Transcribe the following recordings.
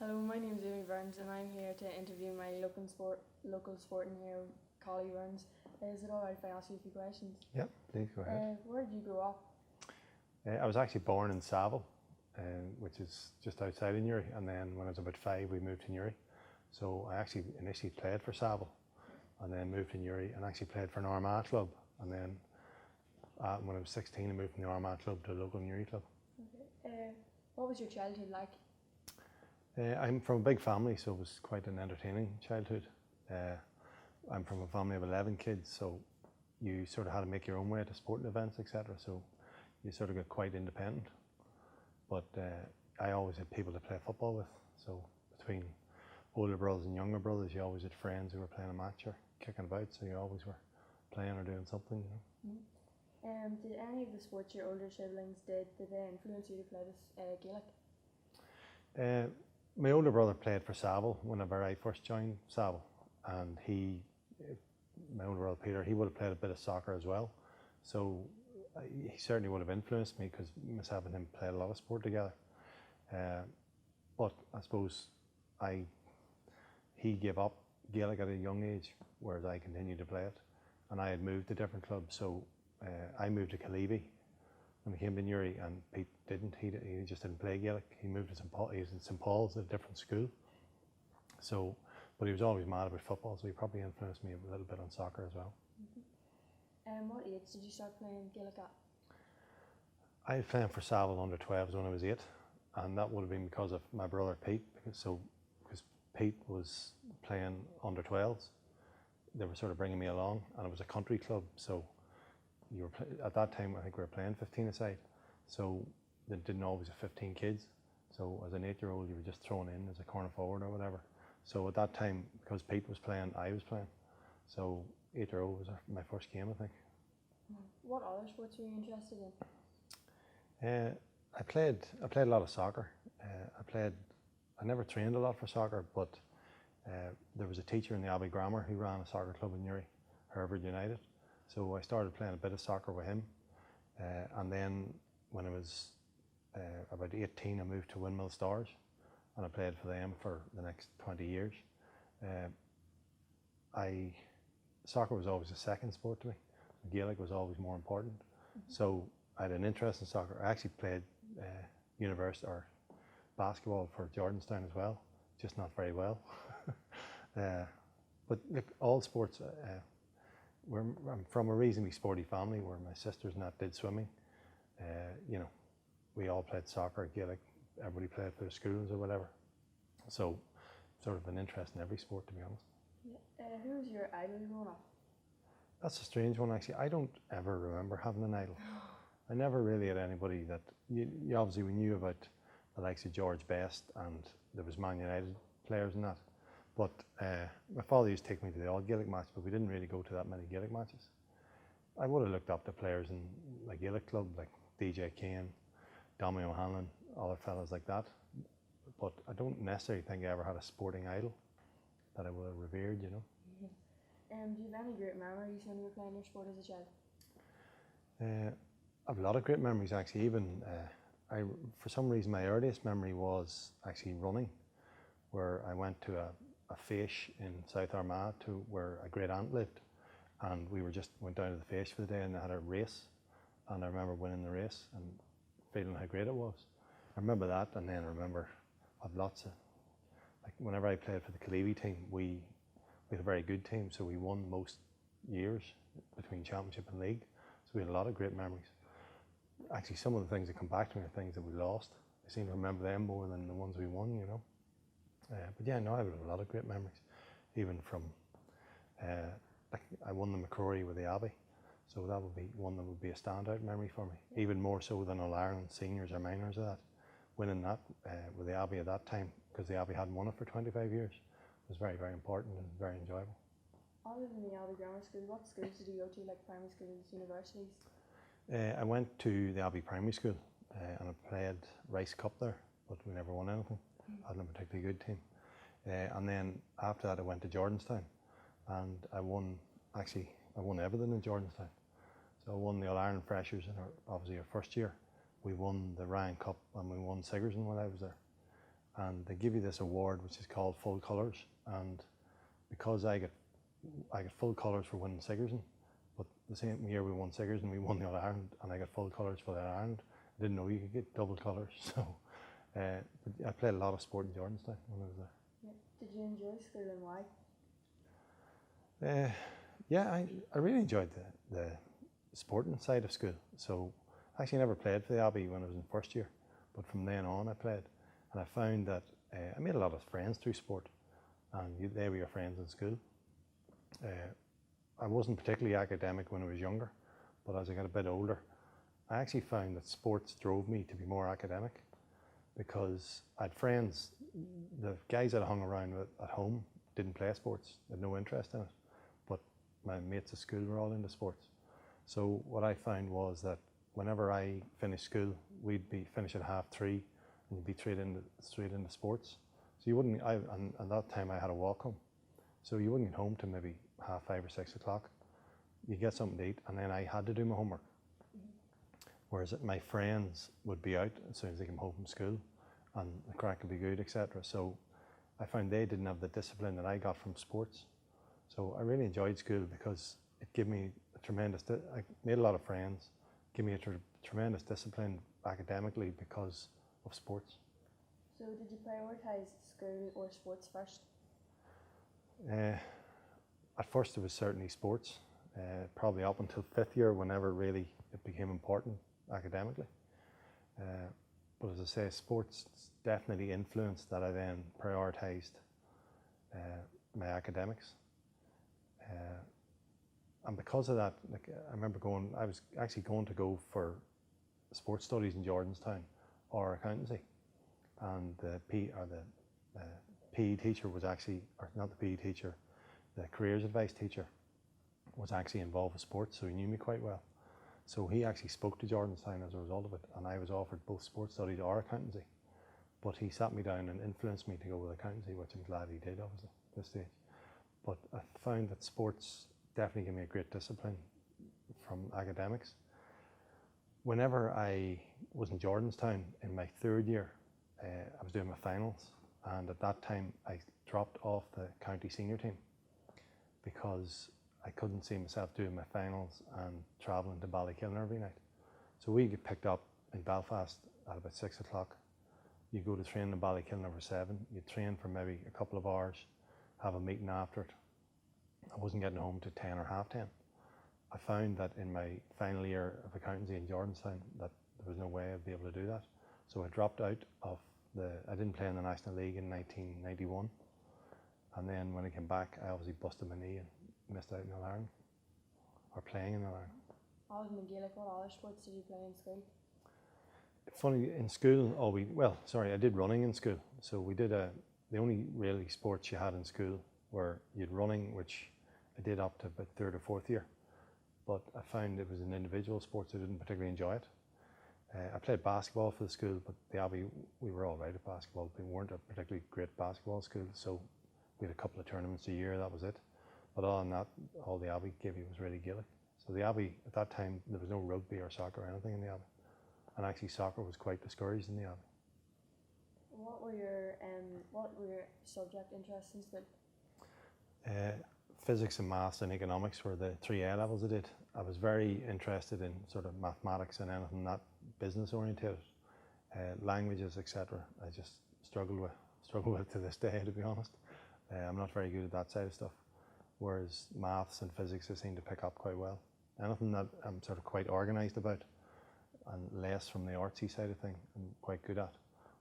Hello, my name is Aimee Burns and I'm here to interview my local sporting hero, Colin Burns. Is it alright if I ask you a few questions? Yeah, please go ahead. Where did you grow up? I was actually born in Saville, which is just outside of Newry, and then when I was about 5 we moved to Newry. So I actually initially played for Saville and then moved to Newry and actually played for an Armagh club, and then when I was 16 I moved from the Armagh club to a local Newry club. Okay. What was your childhood like? I'm from a big family, so it was quite an entertaining childhood. I'm from a family of 11 kids, so you sort of had to make your own way to sporting events, etc. So you sort of got quite independent. But I always had people to play football with. So between older brothers and younger brothers, you always had friends who were playing a match or kicking about, so you always were playing or doing something, you know. Did any of the sports your older siblings did they influence you to play this Gaelic? My older brother played for Saville whenever I first joined Saville, and my older brother Peter, he would have played a bit of soccer as well. So he certainly would have influenced me, because myself and him played a lot of sport together. But I suppose he gave up Gaelic at a young age, whereas I continued to play it, and I had moved to different clubs. So I moved to Caleavey when he came to Newry, and Pete didn't. He just didn't play Gaelic. He moved to St Paul. He was in St Paul's, at a different school. So, but he was always mad about football, so he probably influenced me a little bit on soccer as well. What age did you start playing Gaelic at? I was playing for Saville under 12s when I was 8, and that would have been because of my brother Pete, because Pete was playing under 12s. They were sort of bringing me along, and it was a country club, so at that time I think we were playing 15-a-side, so they didn't always have 15 kids. So as an 8-year-old you were just thrown in as a corner forward or whatever. So at that time, because Pete was playing, I was playing. So 8-year-old was my first game, I think. What other sports were you interested in? I played a lot of soccer. I never trained a lot for soccer, but there was a teacher in the Abbey Grammar who ran a soccer club in Newry, Harvard United. So I started playing a bit of soccer with him, and then when I was about 18 I moved to Windmill Stars, and I played for them for the next 20 years. Soccer was always a second sport to me. Gaelic was always more important. So I had an interest in soccer. I actually played university or basketball for Jordanstown as well, just not very well. But look, all sports, I'm from a reasonably sporty family where my sisters and that did swimming. We all played soccer, Gaelic, everybody played for the schools or whatever. So sort of an interest in every sport, to be honest. Who was your idol growing up? That's a strange one, actually. I don't ever remember having an idol. I never really had anybody that, you obviously we knew about the likes of George Best, and there was Man United players and that. But my father used to take me to the odd Gaelic match, but we didn't really go to that many Gaelic matches. I would have looked up to players in my Gaelic club, like DJ Kane, Dominic O'Hanlon, other fellas like that. But I don't necessarily think I ever had a sporting idol that I would have revered, you know. Do you have any great memories when you were playing your sport as a child? I have a lot of great memories, actually. Even for some reason, my earliest memory was actually running, where I went to a fish in South Armagh to where a great aunt lived, and we went down to the fish for the day, and they had a race, and I remember winning the race and feeling how great it was. I remember that, and then I remember I've lots of, like whenever I played for the Caleavey team, we had a very good team, so we won most years between championship and league, so we had a lot of great memories. Actually, some of the things that come back to me are things that we lost. I seem to remember them more than the ones we won, you know. But yeah, no, I have a lot of great memories, even from, like I won the McCrory with the Abbey, so that would be one that would be a standout memory for me, even more so than All-Ireland seniors or minors of that. Winning that with the Abbey at that time, because the Abbey hadn't won it for 25 years, was very, very important and very enjoyable. Other than the Abbey Grammar School, what schools did you go to, like primary schools, universities? I went to the Abbey Primary School and I played Rice Cup there, but we never won anything. I had a particularly good team. And then after that I went to Jordanstown, and I won everything in Jordanstown. So I won the All-Ireland Freshers in obviously our first year. We won the Ryan Cup and we won Sigerson when I was there. and they give you this award which is called full colours. And because I get full colours for winning Sigerson, but the same year we won Sigerson, we won the All Ireland, and I got full colours for the All Ireland. I didn't know you could get double colours, so but I played a lot of sport in Jordanstown when I was there. Yeah. Did you enjoy school and why? Yeah, I really enjoyed the sporting side of school. So I actually never played for the Abbey when I was in first year, but from then on I played, and I found that I made a lot of friends through sport, and they were your friends in school. I wasn't particularly academic when I was younger, but as I got a bit older, I actually found that sports drove me to be more academic, because I had friends, the guys that I hung around with at home didn't play sports, had no interest in it, but my mates at school were all into sports. So what I found was that whenever I finished school, we'd be finish at 3:30, and you'd be straight into sports. So you wouldn't, and at that time I had a walk home, so you wouldn't get home till maybe 5:30 or 6 o'clock. You get something to eat, and then I had to do my homework. Whereas my friends would be out as soon as they came home from school, and the crack would be good, etc. So I found they didn't have the discipline that I got from sports. So I really enjoyed school because it gave me a tremendous, I made a lot of friends, gave me a tremendous discipline academically because of sports. So did you prioritise school or sports first? At first it was certainly sports, probably up until 5th year, whenever really it became important academically. But as I say, sports definitely influenced that I then prioritised my academics. And because of that, like, I remember I was actually going to go for sports studies in Jordanstown or accountancy. And the PE teacher was actually, or not the PE teacher, the careers advice teacher was actually involved with sports, so he knew me quite well. So he actually spoke to Jordanstown as a result of it, and I was offered both sports studies or accountancy. But he sat me down and influenced me to go with accountancy, which I'm glad he did, obviously, at this stage. But I found that sports definitely gave me a great discipline from academics. Whenever I was in Jordanstown in my 3rd year, I was doing my finals, and at that time I dropped off the county senior team because I couldn't see myself doing my finals and travelling to Ballykillen every night. So we get picked up in Belfast at about 6 o'clock. You go to train in Ballykillen over 7. You train for maybe a couple of hours, have a meeting after it. I wasn't getting home to 10 or half 10. I found that in my final year of accountancy in Jordanstown that there was no way I'd be able to do that. So I dropped out of I didn't play in the National League in 1991. And then when I came back, I obviously busted my knee and missed out in All Ireland, or playing in All Ireland. Other than Gaelic, what other sports did you play in school? Funny, in school, I did running in school. So we did the only really sports you had in school were you'd running, which I did up to about 3rd or 4th year. But I found it was an individual sport, so I didn't particularly enjoy it. I played basketball for the school, but the Abbey, we were all right at basketball. We weren't a particularly great basketball school, so we had a couple of tournaments a year, that was it. But other than that, all the Abbey gave you was really Gaelic. So the Abbey, at that time, there was no rugby or soccer or anything in the Abbey. And actually soccer was quite discouraged in the Abbey. What were your subject interests in school? Physics and maths and economics were the 3 A levels I did. I was very interested in sort of mathematics and anything not business oriented, languages, etc. I just struggle with to this day, to be honest. I'm not very good at that side of stuff. Whereas maths and physics I seem to pick up quite well. Anything that I'm sort of quite organised about and less from the artsy side of thing, I'm quite good at.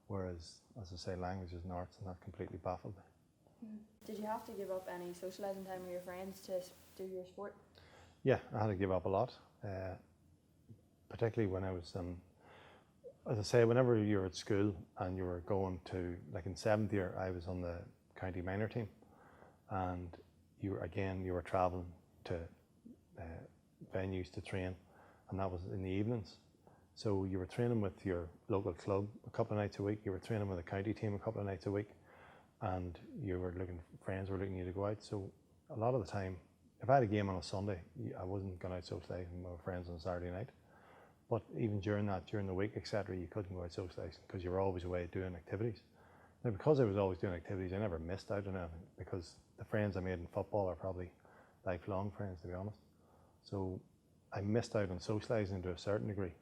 Whereas, as I say, languages and arts, and that completely baffled me. Did you have to give up any socialising time with your friends to do your sport? Yeah, I had to give up a lot, particularly when I was, as I say, whenever you were at school and you were going to, like in 7th year, I was on the county minor team, and you were travelling to venues to train, and that was in the evenings. So you were training with your local club a couple of nights a week, you were training with a county team a couple of nights a week, and friends were looking you to go out. So a lot of the time, if I had a game on a Sunday, I wasn't going out socialising with my friends on a Saturday night. But even during the week, etc., you couldn't go out socialising because you were always away doing activities. Now, because I was always doing activities, I never missed out on anything, because the friends I made in football are probably lifelong friends, to be honest. So I missed out on socialising to a certain degree,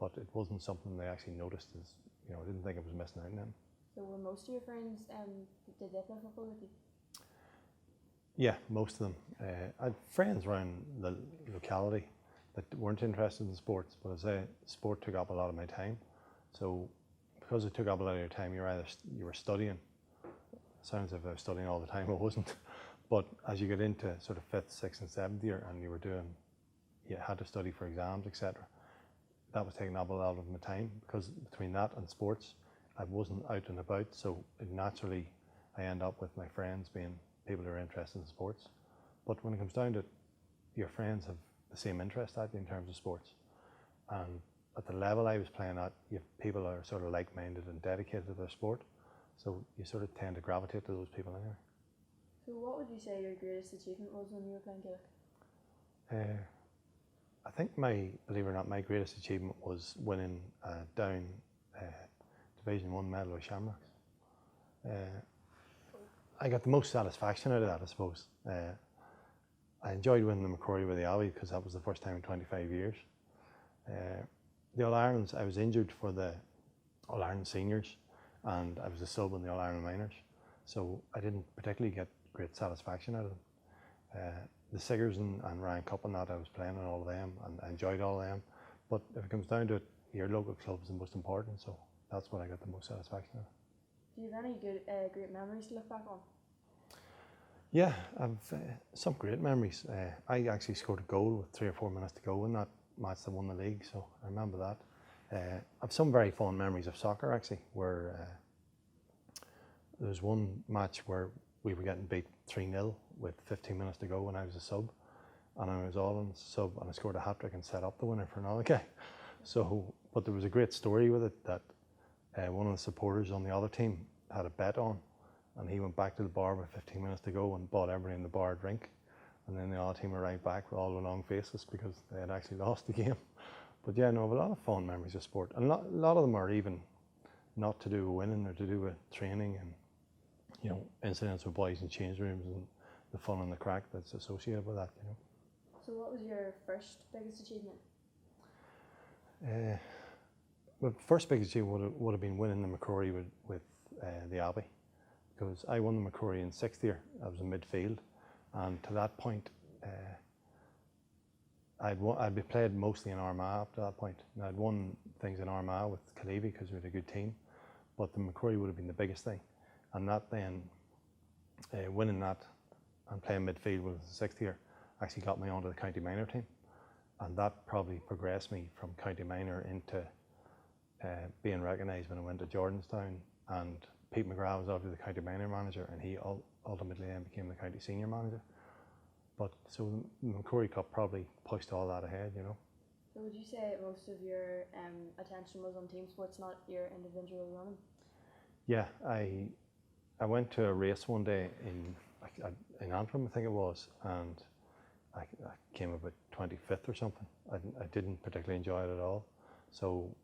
but it wasn't something they actually noticed as, I didn't think I was missing out on anything. So were most of your friends, did they play football with you? Yeah, most of them. I had friends around the locality that weren't interested in sports, but as I say, sport took up a lot of my time. So because it took up a lot of your time, you were studying. Sounds as if I was studying all the time, I wasn't. But as you get into sort of 5th, 6th and 7th year, and you had to study for exams, etc., that was taking up a lot of my time, because between that and sports, I wasn't out and about, so naturally I end up with my friends being people who are interested in sports. But when it comes down to it, your friends have the same interest at you in terms of sports. And at the level I was playing at, people are sort of like-minded and dedicated to their sport, so you sort of tend to gravitate to those people anyway. So what would you say your greatest achievement was when you were playing Gaelic? I think believe it or not, my greatest achievement was winning down Division 1 medal with Shamrocks. I got the most satisfaction out of that, I suppose. I enjoyed winning the McCrory with the Abbey, because that was the first time in 25 years. The All-Irelands, I was injured for the All-Ireland seniors, and I was a sub in the All-Ireland minors, so I didn't particularly get great satisfaction out of them. The Siggers and Ryan Cup and that, I was playing on all of them, and I enjoyed all of them. But if it comes down to it, your local club is the most important, so that's what I got the most satisfaction out of. Do you have any good, great memories to look back on? Yeah, I've some great memories. I actually scored a goal with 3 or 4 minutes to go in that match that won the league, so I remember that. I've some very fond memories of soccer, actually, where there was one match where we were getting beat 3-0 with 15 minutes to go when I was a sub, and I was all in sub, and I scored a hat-trick and set up the winner for another guy. So, but there was a great story with it, that one of the supporters on the other team had a bet on, and he went back to the bar with 15 minutes to go and bought everybody in the bar a drink, and then the other team were right back with all the long faces because they had actually lost the game. But yeah, no, I have a lot of fond memories of sport, and a lot of them are even not to do with winning, they're to do with training and incidents with boys in change rooms and the fun and the crack that's associated with that. So what was your first biggest achievement? My first biggest achievement would have been winning the McCrory with the Abbey, because I won the McCrory in 6th year. I was in midfield, and to that point I'd been played mostly in Armagh up to that point. And I'd won things in Armagh with Calevi because we had a good team, but the McCrory would have been the biggest thing. And that then, winning that and playing midfield with the 6th year actually got me onto the county minor team. And that probably progressed me from county minor into being recognised when I went to Jordanstown. And Pete McGrath was obviously the county minor manager, and he ultimately then became the county senior manager. But so the McCrory Cup probably pushed all that ahead, So would you say most of your attention was on team sports, not your individual running? Yeah, I went to a race one day in Antrim, I think it was, and I came about 25th or something. I didn't particularly enjoy it at all. So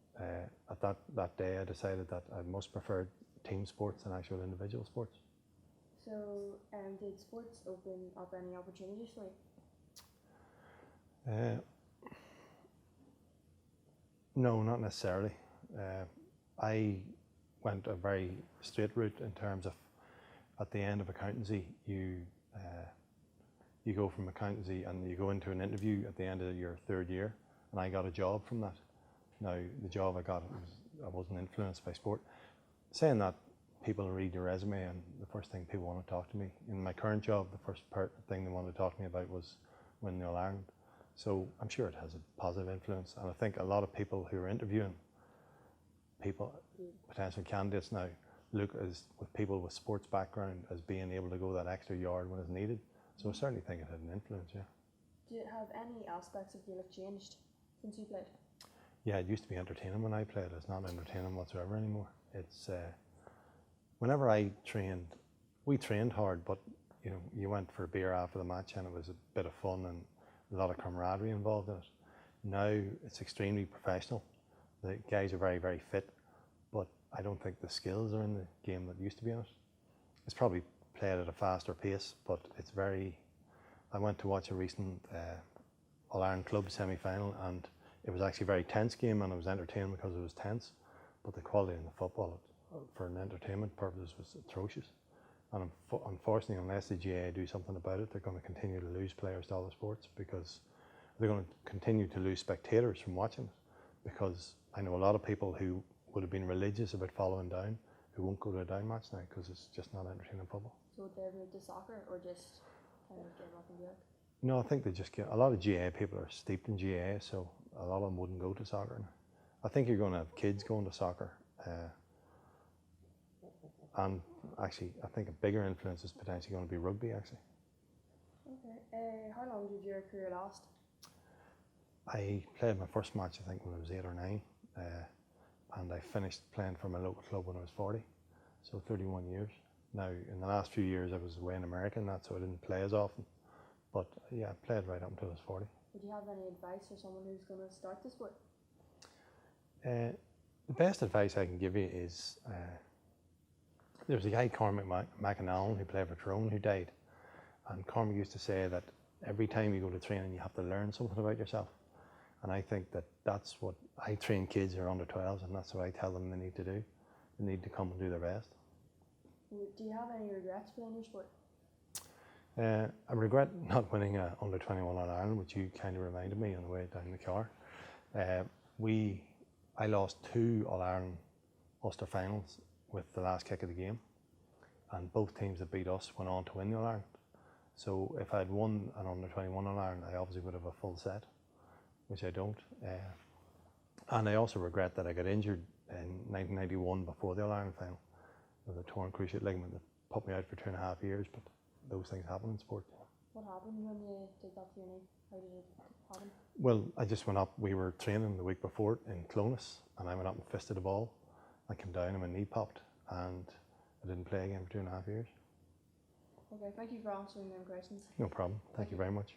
at that day I decided that I most preferred team sports than actual individual sports. So did sports open up any opportunities for you? No, not necessarily. I went a very straight route in terms of, at the end of accountancy, you go from accountancy and you go into an interview at the end of your 3rd year, and I got a job from that. Now, the job I got, I wasn't influenced by sport. Saying that, people read your resume, and the first thing people want to talk to me. In my current job, the first thing they wanted to talk to me about was winning the All-Ireland. So I'm sure it has a positive influence, and I think a lot of people who are interviewing potential candidates now, look with people with sports background as being able to go that extra yard when it's needed. So I certainly think it had an influence, yeah. Do you have any aspects of Gaelic changed since you played? Yeah, it used to be entertaining when I played. It's not entertaining whatsoever anymore. It's whenever I trained, we trained hard, but you went for a beer after the match and it was a bit of fun and a lot of camaraderie involved in it. Now it's extremely professional. The guys are very, very fit, but I don't think the skills are in the game that used to be in it. It's probably played at a faster pace, but it's very. I went to watch a recent All-Ireland Club semi-final, and it was actually a very tense game, and it was entertaining because it was tense, but the quality in the football for an entertainment purpose was atrocious. And unfortunately, unless the GAA do something about it, they're going to continue to lose players to other sports, because they're going to continue to lose spectators from watching it. Because I know a lot of people who would have been religious about following down, who won't go to a down match now because it's just not entertaining football. So would they move to soccer or just kind of give up and do it? No, I think they just get, a lot of GAA people are steeped in GAA, so a lot of them wouldn't go to soccer now. I think you're going to have kids going to soccer. And actually, I think a bigger influence is potentially going to be rugby, actually. Okay. How long did your career last? I played my first match, I think, when I was 8 or 9. And I finished playing for my local club when I was 40. So 31 years. Now, in the last few years, I was away in America and that, so I didn't play as often. But yeah, I played right up until I was 40. Would you have any advice for someone who's going to start the sport? The best advice I can give you is, there was a guy, Cormac McAnallen, who played for Tyrone, who died. And Cormac used to say that every time you go to training, you have to learn something about yourself. And I think that that's what I train kids who are under 12s, and that's what I tell them they need to do. They need to come and do their best. Do you have any regrets playing your sport? I regret not winning a under 21 All-Ireland, which you kind of reminded me on the way down the car. I lost 2 All-Ireland Ulster finals with the last kick of the game, and both teams that beat us went on to win the All-Ireland. So if I'd won an under 21 All-Ireland, I obviously would have a full set, which I don't. And I also regret that I got injured in 1991 before the All-Ireland final with a torn cruciate ligament that put me out for 2.5 years, but those things happen in sport. What happened when you did that to your knee? How did it happen? Well, I just went up, we were training the week before in Clonus, and I went up and fisted a ball. I came down and my knee popped, and I didn't play again for 2.5 years. Okay, thank you for answering them questions. No problem. Thank you very much.